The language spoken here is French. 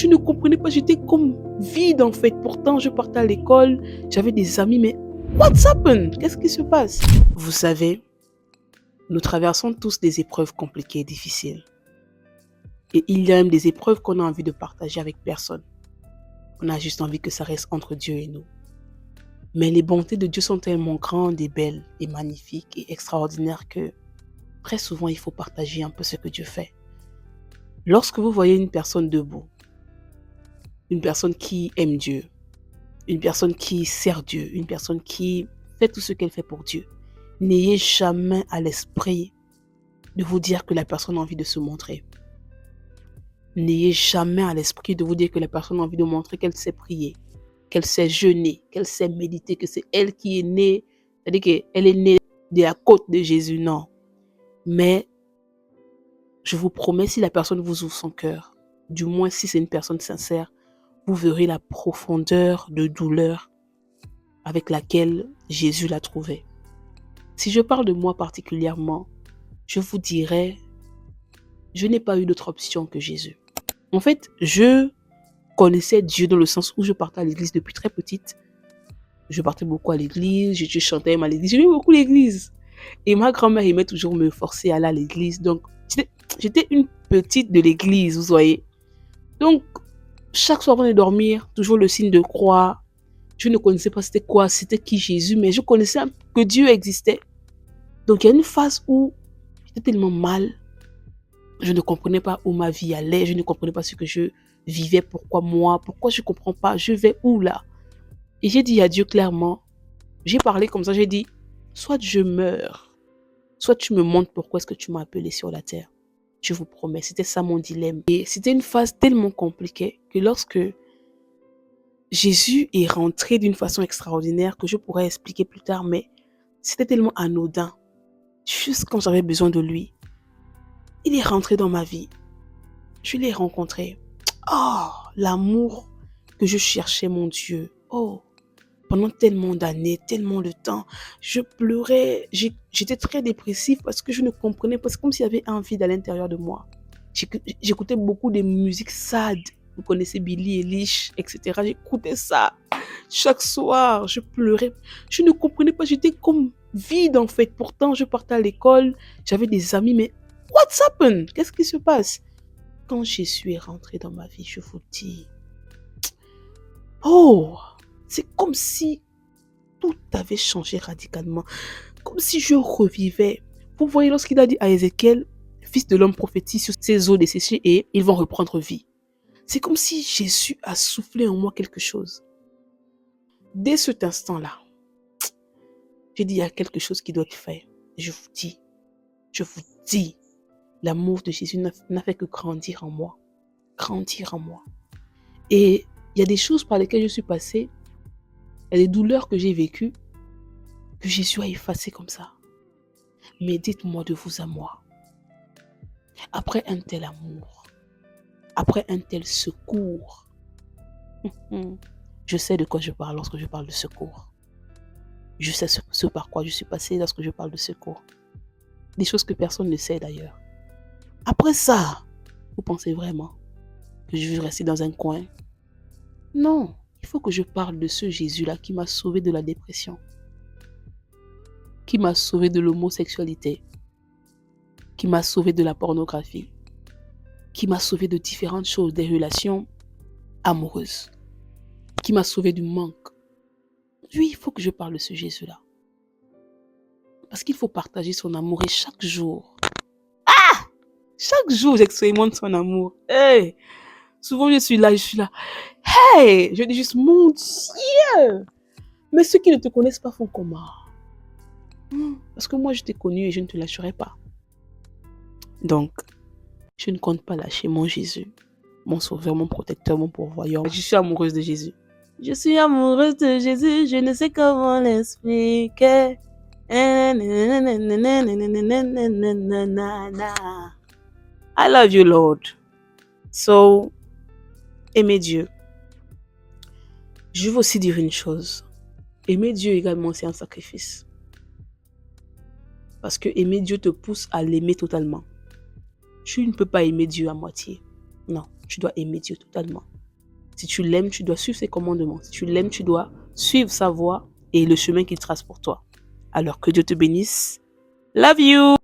Je ne comprenais pas, j'étais comme vide en fait. Pourtant, je partais à l'école, j'avais des amis, mais what's happened? Qu'est-ce qui se passe? Vous savez, nous traversons tous des épreuves compliquées et difficiles. Et il y a même des épreuves qu'on a envie de partager avec personne. On a juste envie que ça reste entre Dieu et nous. Mais les bontés de Dieu sont tellement grandes et belles et magnifiques et extraordinaires que très souvent, il faut partager un peu ce que Dieu fait. Lorsque vous voyez une personne debout, une personne qui aime Dieu, une personne qui sert Dieu, une personne qui fait tout ce qu'elle fait pour Dieu, n'ayez jamais à l'esprit de vous dire que la personne a envie de se montrer. N'ayez jamais à l'esprit de vous dire que la personne a envie de montrer qu'elle sait prier, qu'elle sait jeûner, qu'elle sait méditer, que c'est elle qui est née, c'est-à-dire qu'elle est née de la côte de Jésus, non. Mais je vous promets, si la personne vous ouvre son cœur, du moins si c'est une personne sincère, vous verrez la profondeur de douleur avec laquelle Jésus l'a trouvée. Si je parle de moi particulièrement, je vous dirais, je n'ai pas eu d'autre option que Jésus. En fait, je connaissais Dieu dans le sens où je partais à l'église depuis très petite. Je partais beaucoup à l'église, je chantais même à l'église, j'aimais beaucoup l'église. Et ma grand-mère aimait toujours me forcer à aller à l'église. Donc, j'étais une petite de l'église, vous voyez. Donc, chaque soir avant de dormir, toujours le signe de croix. Je ne connaissais pas c'était quoi, c'était qui Jésus, mais je connaissais que Dieu existait. Donc, il y a une phase où j'étais tellement mal. Je ne comprenais pas où ma vie allait. Je ne comprenais pas ce que je vivais. Pourquoi moi? Pourquoi je ne comprends pas? Je vais où là? Et j'ai dit à Dieu clairement, j'ai parlé comme ça, j'ai dit, soit je meurs, soit tu me montres pourquoi est-ce que tu m'as appelé sur la terre. Je vous promets, c'était ça mon dilemme. Et c'était une phase tellement compliquée que lorsque Jésus est rentré d'une façon extraordinaire que je pourrais expliquer plus tard, mais c'était tellement anodin. Juste quand j'avais besoin de lui, il est rentré dans ma vie. Je l'ai rencontré. Oh, l'amour que je cherchais, mon Dieu. Oh, pendant tellement d'années, tellement de temps, je pleurais. J'étais très dépressive parce que je ne comprenais pas. C'est comme s'il y avait un vide à l'intérieur de moi. J'écoutais beaucoup de musique sad. Vous connaissez Billie Eilish, etc. J'écoutais ça. Chaque soir, je pleurais. Je ne comprenais pas. J'étais comme vide en fait. Pourtant, je partais à l'école. J'avais des amis, mais what's happened? Qu'est-ce qui se passe? Quand Jésus est rentré dans ma vie, je vous dis, oh, c'est comme si tout avait changé radicalement. Comme si je revivais. Vous voyez, lorsqu'il a dit à Ézéchiel, fils de l'homme prophétise sur ces eaux desséchées et ils vont reprendre vie. C'est comme si Jésus a soufflé en moi quelque chose. Dès cet instant-là, j'ai dit, il y a quelque chose qui doit être fait. Je vous dis, l'amour de Jésus n'a fait que grandir en moi. Grandir en moi. Et il y a des choses par lesquelles je suis passée, il y a des douleurs que j'ai vécues, que Jésus a effacées comme ça. Mais dites-moi de vous à moi. Après un tel amour, après un tel secours, je sais de quoi je parle lorsque je parle de secours. Je sais ce par quoi je suis passée lorsque je parle de secours. Des choses que personne ne sait d'ailleurs. Après ça, vous pensez vraiment que je vais rester dans un coin? Non, il faut que je parle de ce Jésus-là qui m'a sauvé de la dépression, qui m'a sauvé de l'homosexualité, qui m'a sauvé de la pornographie, qui m'a sauvé de différentes choses, des relations amoureuses, qui m'a sauvé du manque. Oui, il faut que je parle de ce Jésus-là. Parce qu'il faut partager son amour et chaque jour, j'expérimente son amour. Hey, souvent je suis là. Hey, je dis juste, mon Dieu! Mais ceux qui ne te connaissent pas font comment? Parce que moi, je t'ai connu et je ne te lâcherai pas. Donc, je ne compte pas lâcher mon Jésus, mon sauveur, mon protecteur, mon pourvoyeur. Je suis amoureuse de Jésus. Je suis amoureuse de Jésus, je ne sais comment l'expliquer. I love you, Lord. So, aimez Dieu. Je veux aussi dire une chose. Aimer Dieu également, c'est un sacrifice. Parce que aimer Dieu te pousse à l'aimer totalement. Tu ne peux pas aimer Dieu à moitié. Non. tu dois aimer Dieu totalement. Si tu l'aimes, tu dois suivre ses commandements. Si tu l'aimes, tu dois suivre sa voie et le chemin qu'il trace pour toi. Alors que Dieu te bénisse. Love you!